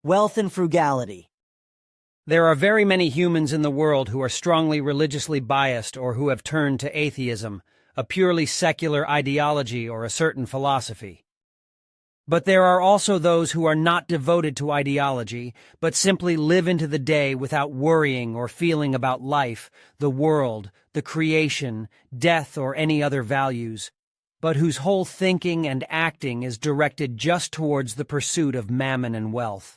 Wealth and frugality. There are very many humans in the world who are strongly religiously biased or who have turned to atheism, a purely secular ideology or a certain philosophy. But there are also those who are not devoted to ideology, but simply live into the day without worrying or feeling about life, the world, the creation, death, or any other values, but whose whole thinking and acting is directed just towards the pursuit of mammon and wealth.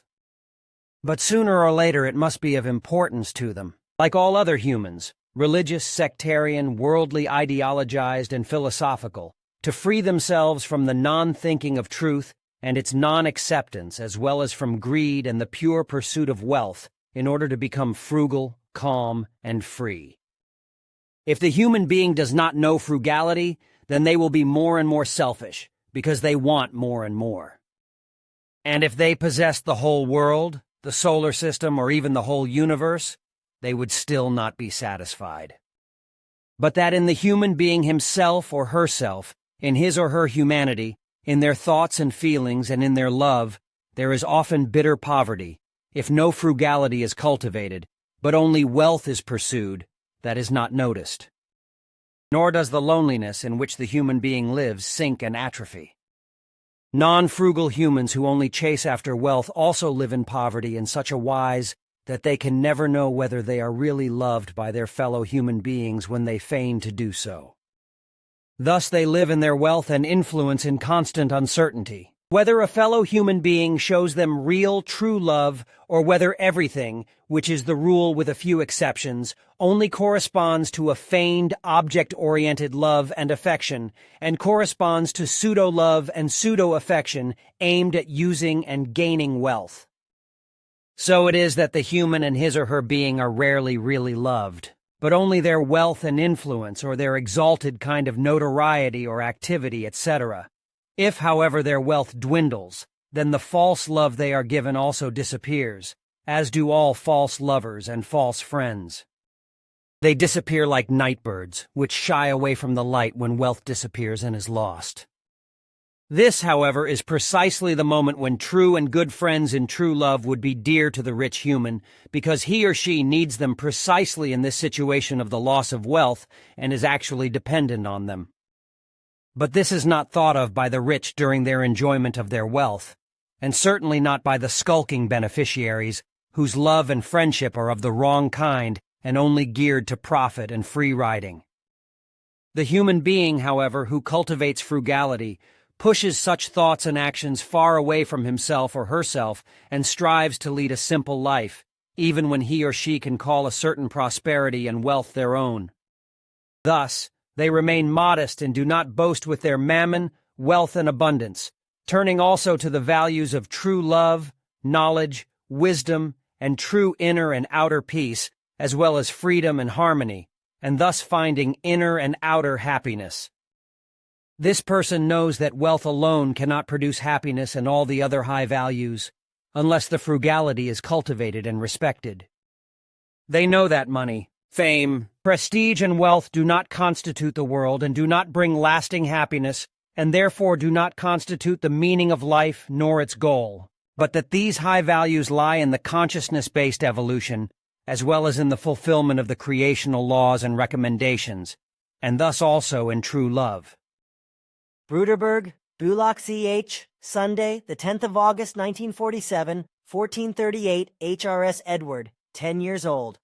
But sooner or later it must be of importance to them, like all other humans, religious, sectarian, worldly, ideologized, and philosophical, to free themselves from the non-thinking of truth and its non-acceptance, as well as from greed and the pure pursuit of wealth, in order to become frugal, calm, and free. If the human being does not know frugality, then they will be more and more selfish, because they want more and more. And if they possessed the whole world, the solar system, or even the whole universe, they would still not be satisfied. But that in the human being himself or herself, in his or her humanity, in their thoughts and feelings and in their love, there is often bitter poverty, if no frugality is cultivated, but only wealth is pursued, that is not noticed. Nor does the loneliness in which the human being lives sink and atrophy. Non-frugal humans who only chase after wealth also live in poverty in such a wise that they can never know whether they are really loved by their fellow human beings when they feign to do so. Thus they live in their wealth and influence in constant uncertainty, whether a fellow human being shows them real, true love, or whether everything, which is the rule with a few exceptions, only corresponds to a feigned, object-oriented love and affection, and corresponds to pseudo-love and pseudo-affection aimed at using and gaining wealth. So it is that the human and his or her being are rarely really loved, but only their wealth and influence or their exalted kind of notoriety or activity, etc. If, however, their wealth dwindles, then the false love they are given also disappears, as do all false lovers and false friends. They disappear like nightbirds, which shy away from the light when wealth disappears and is lost. This, however, is precisely the moment when true and good friends in true love would be dear to the rich human, because he or she needs them precisely in this situation of the loss of wealth and is actually dependent on them. But this is not thought of by the rich during their enjoyment of their wealth, and certainly not by the skulking beneficiaries, whose love and friendship are of the wrong kind and only geared to profit and free riding. The human being, however, who cultivates frugality, pushes such thoughts and actions far away from himself or herself and strives to lead a simple life, even when he or she can call a certain prosperity and wealth their own. Thus, they remain modest and do not boast with their mammon, wealth, and abundance, turning also to the values of true love, knowledge, wisdom, and true inner and outer peace, as well as freedom and harmony, and thus finding inner and outer happiness. This person knows that wealth alone cannot produce happiness and all the other high values, unless the frugality is cultivated and respected. They know that money, fame, prestige, and wealth do not constitute the world and do not bring lasting happiness, and therefore do not constitute the meaning of life nor its goal, but that these high values lie in the consciousness-based evolution, as well as in the fulfillment of the creational laws and recommendations, and thus also in true love. Bruderberg, Bullock C.H., Sunday, the 10th of August, 1947, 1438, HRS Eduard, 10 years old.